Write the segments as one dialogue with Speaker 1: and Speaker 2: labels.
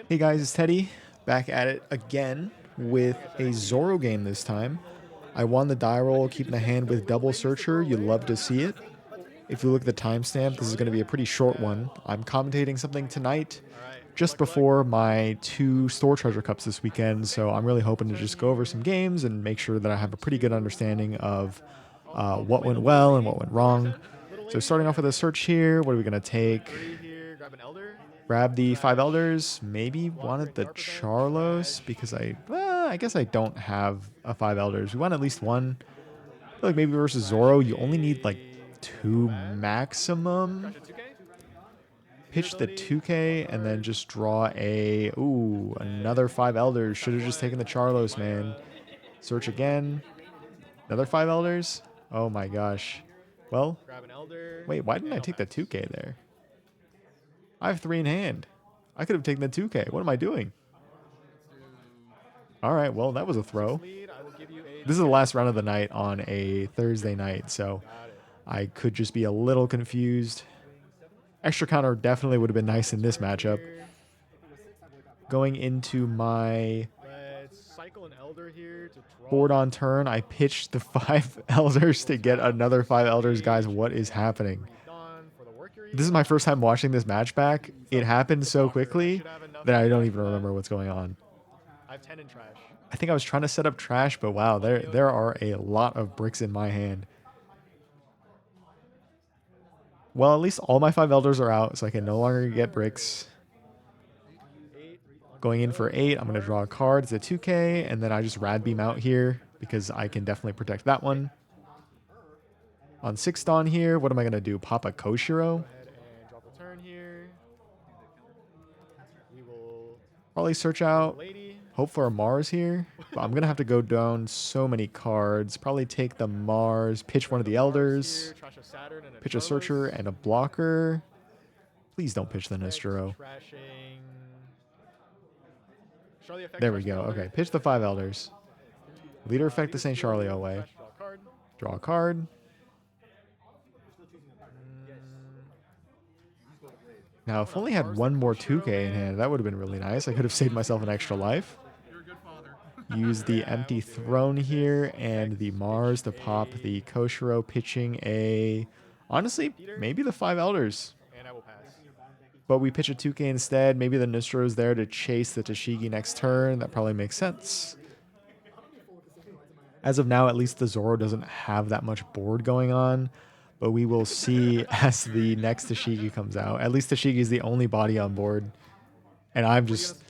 Speaker 1: Hey guys, it's Teddy, back at it again with a Zoro game this time. I won the die roll, keeping the hand with double searcher. You love to see it. If you look at the timestamp, this is going to be a pretty short one. I'm commentating something tonight, just before my 2 store treasure cups this weekend, so I'm really hoping to just go over some games and make sure that I have a pretty good understanding of what went well and what went wrong. So starting off with a search here, what are we going to take? Grab the 5 elders. Maybe wanted the Charlos because I guess I don't have a 5 elders. We want at least one. I feel like maybe versus Zoro, you only need like 2 maximum. Pitch the 2K and then just draw another 5 elders. Should have just taken the Charlos, man. Search again. Another 5 elders. Oh my gosh. Well, wait, why didn't I take the 2K there? I have 3 in hand. I could have taken the 2K. What am I doing? All right, well, that was a throw. This is the last round of the night on a Thursday night, so I could just be a little confused. Extra counter definitely would have been nice in this matchup. Going into my board on turn, I pitched the 5 elders to get another 5 elders. Guys, what is happening? This is my first time watching this match back. It happened so quickly that I don't even remember what's going on. I think I was trying to set up trash, but wow, there are a lot of bricks in my hand. Well, at least all my 5 elders are out, so I can no longer get bricks. Going in for 8, I'm going to draw a card. It's a 2K, and then I just rad beam out here because I can definitely protect that one. On 6 Dawn here, what am I going to do? Pop a Koshiro? Probably search out, hope for a Mars here. But I'm going to have to go down so many cards. Probably take the Mars, pitch one of the Elders, pitch a Searcher and a Blocker. Please don't pitch the Nostro. There we go. Okay, pitch the 5 Elders. Leader effect the St. Charlie away. Draw a card. Now, if only had one more 2K in hand, that would have been really nice. I could have saved myself an extra life. Use the empty throne here and the Mars to pop the Koshiro, pitching a... Honestly, maybe the 5 Elders. But we pitch a 2K instead. Maybe the Nostro's there to chase the Tashigi next turn. That probably makes sense. As of now, at least the Zoro doesn't have that much board going on. But we will see as the next Tashigi comes out. At least Tashigi is the only body on board. And I'm just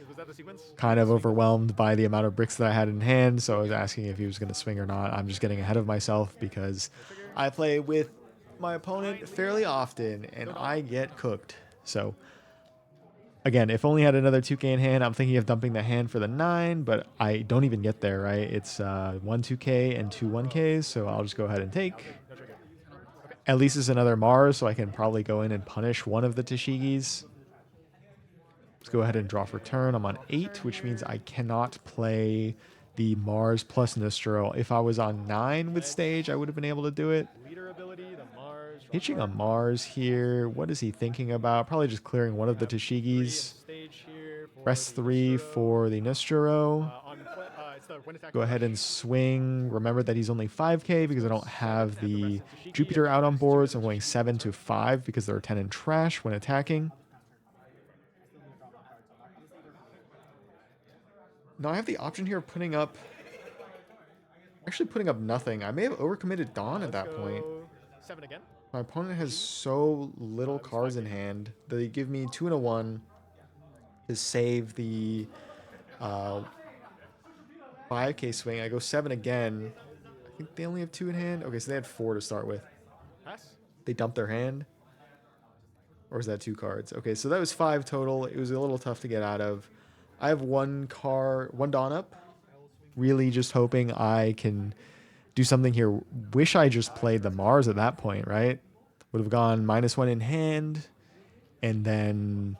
Speaker 1: kind of overwhelmed by the amount of bricks that I had in hand. So I was asking if he was going to swing or not. I'm just getting ahead of myself because I play with my opponent fairly often and I get cooked. So again, if only had another 2K in hand, I'm thinking of dumping the hand for the 9, but I don't even get there, right? It's 1 2K and 2 1Ks, so I'll just go ahead and take. At least it's another Mars, so I can probably go in and punish one of the Tashigis. Let's go ahead and draw for turn. I'm on 8, which means I cannot play the Mars plus Nostro. If I was on 9 with stage, I would have been able to do it. Pitching a Mars here. What is he thinking about? Probably just clearing one of the Tashigis. Press 3 for the Nostro. Go ahead and swing. Remember that he's only 5K because I don't have the Jupiter out on board, so I'm going 7 to 5 because there are 10 in trash when attacking. Now I have the option here of putting up... Actually putting up nothing. I may have overcommitted Dawn at that point. My opponent has so little cards in hand that they give me 2 and a 1 to save the 5K swing. I go 7 again. I think they only have 2 in hand. Okay, so they had 4 to start with. They dumped their hand. Or is that 2 cards? Okay, so that was 5 total. It was a little tough to get out of. I have 1 Dawn up. Really just hoping I can do something here. Wish I just played the Mars at that point, right? Would have gone -1 in hand. And then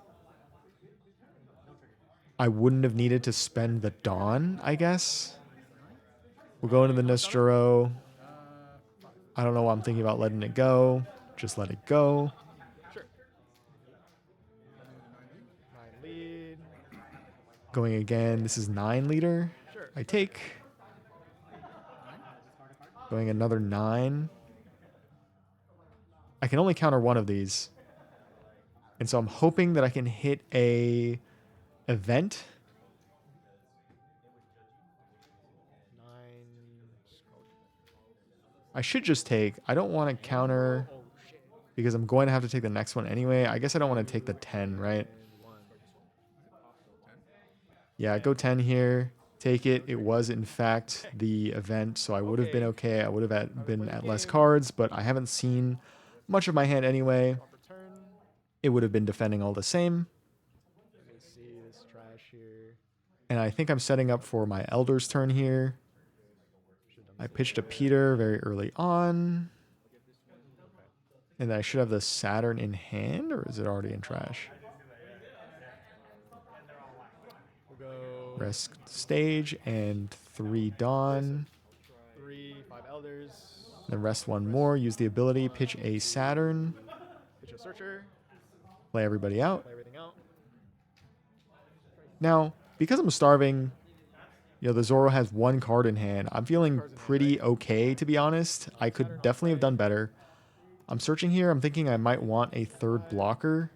Speaker 1: I wouldn't have needed to spend the Dawn, I guess. We'll go into the Nostro. I don't know why I'm thinking about letting it go. Just let it go. Going again. This is 9 leader. I take. Going another 9. I can only counter one of these. And so I'm hoping that I can hit a event. 9. I should just take. I don't want to counter because I'm going to have to take the next one anyway. I guess I don't want to take the 10, right? Yeah, go 10 here. Take it. It was, in fact, the event, so I would have been okay. I would have been at less cards, but I haven't seen much of my hand anyway. It would have been defending all the same. Let me see this trash here. And I think I'm setting up for my Elder's turn here. I pitched a Peter very early on. And then I should have the Saturn in hand, or is it already in trash? Rest stage and 3 Dawn. 5 Elders. Then rest 1 more. Use the ability. Pitch a Saturn. Pitch a Searcher. Play everybody out. Now, because I'm starving, you know, the Zoro has 1 card in hand. I'm feeling pretty okay, to be honest. I could definitely have done better. I'm searching here. I'm thinking I might want a 3rd blocker.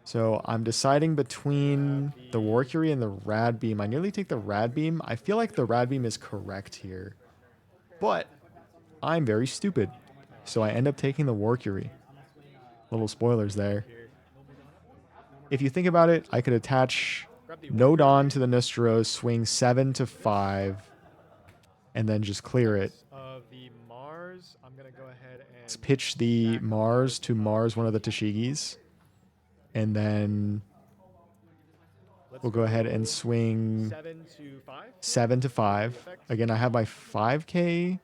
Speaker 1: So I'm deciding between the Warcury and the Rad Beam. I nearly take the Rad Beam. I feel like the Rad Beam is correct here. But I'm very stupid. So I end up taking the Warcury. Little spoilers there. If you think about it, I could attach no Dawn to the Nostros, swing 7 to 5, and then just clear it. Let's pitch the Mars to Mars, one of the Tashigis. And then we'll go ahead and swing 7 to 5. Again, I have my 5K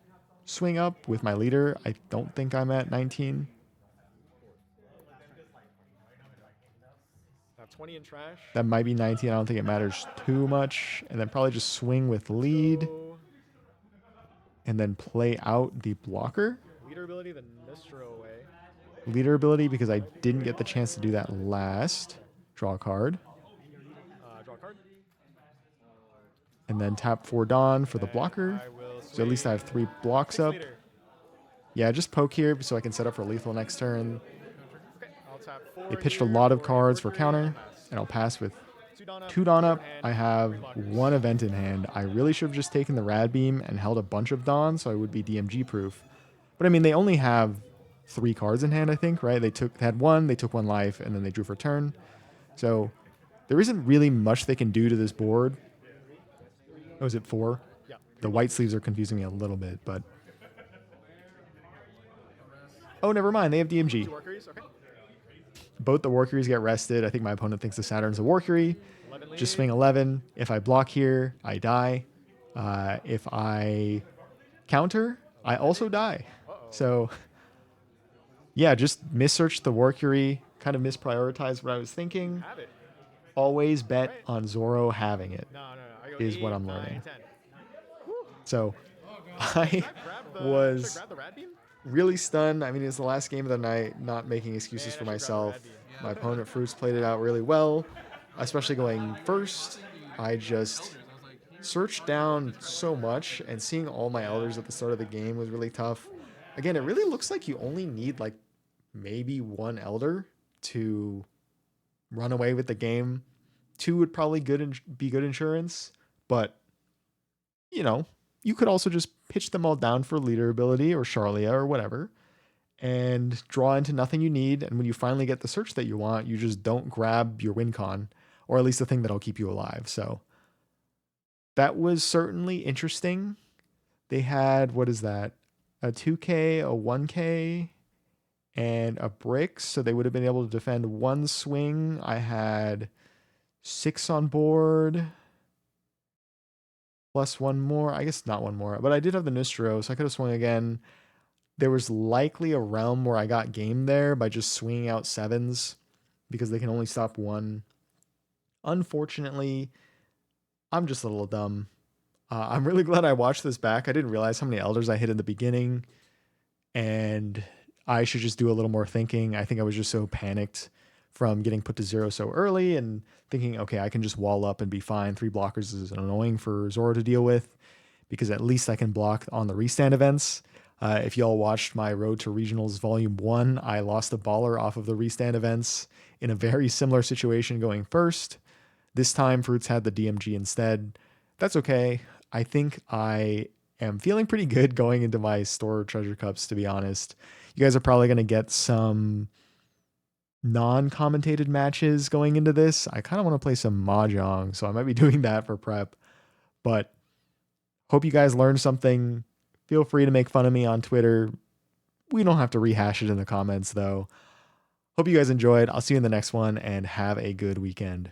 Speaker 1: swing up with my leader. I don't think I'm at 19. 20 in trash. That might be 19. I don't think it matters too much. And then probably just swing with lead. And then play out the blocker. Leader ability, the Nostro away. Leader ability, because I didn't get the chance to do that last. Draw a card. Draw a card. And then tap 4 Dawn for the blocker. So at least I have 3 blocks up. Yeah, just poke here so I can set up for lethal next turn. They pitched a lot of cards for counter, and I'll pass with 2 Dawn up. I have 1 event in hand. I really should have just taken the Rad Beam and held a bunch of Dawn so I would be DMG proof. But I mean, they only have 3 cards in hand, I think, right? They had 1, they took 1 life, and then they drew for turn. So there isn't really much they can do to this board. Oh, is it 4? Yeah. The white sleeves are confusing me a little bit, but... Oh, never mind. They have DMG. Both the Warcuries get rested. I think my opponent thinks the Saturn's a Warcury. Just swing 11. If I block here, I die. If I counter, I also die. So, yeah, just missearched the Warcury. Kind of misprioritized what I was thinking. Always bet on Zoro having it, is what I'm learning. So, I was really stunned. I mean, it was the last game of the night, not making excuses for myself. My opponent, Fruits, played it out really well, especially going first. I just searched down so much, and seeing all my Elders at the start of the game was really tough. Again, it really looks like you only need, like, maybe 1 Elder to run away with the game. 2 would probably be good insurance, but, you know, you could also just pitch them all down for leader ability or Charlia or whatever and draw into nothing you need. And when you finally get the search that you want, you just don't grab your win con, or at least the thing that'll keep you alive. So that was certainly interesting. They had, what is that? A 2K, a 1K, and a brick. So they would have been able to defend 1 swing. I had 6 on board. Plus 1 more. I guess not 1 more. But I did have the Nostro, so I could have swung again. There was likely a realm where I got game there by just swinging out 7s because they can only stop 1. Unfortunately, I'm just a little dumb. I'm really glad I watched this back. I didn't realize how many Elders I hit in the beginning, and I should just do a little more thinking. I think I was just so panicked from getting put to 0 so early and thinking, okay, I can just wall up and be fine. 3 blockers is annoying for Zoro to deal with because at least I can block on the restand events. If y'all watched my Road to Regionals Volume 1, I lost a baller off of the restand events in a very similar situation going first. This time, Fruits had the DMG instead. That's okay. I think I am feeling pretty good going into my store treasure cups, to be honest. You guys are probably going to get some non-commentated matches going into this. I kind of want to play some Mahjong, so I might be doing that for prep. But hope you guys learned something. Feel free to make fun of me on Twitter. We don't have to rehash it in the comments, though. Hope you guys enjoyed. I'll see you in the next one, and have a good weekend.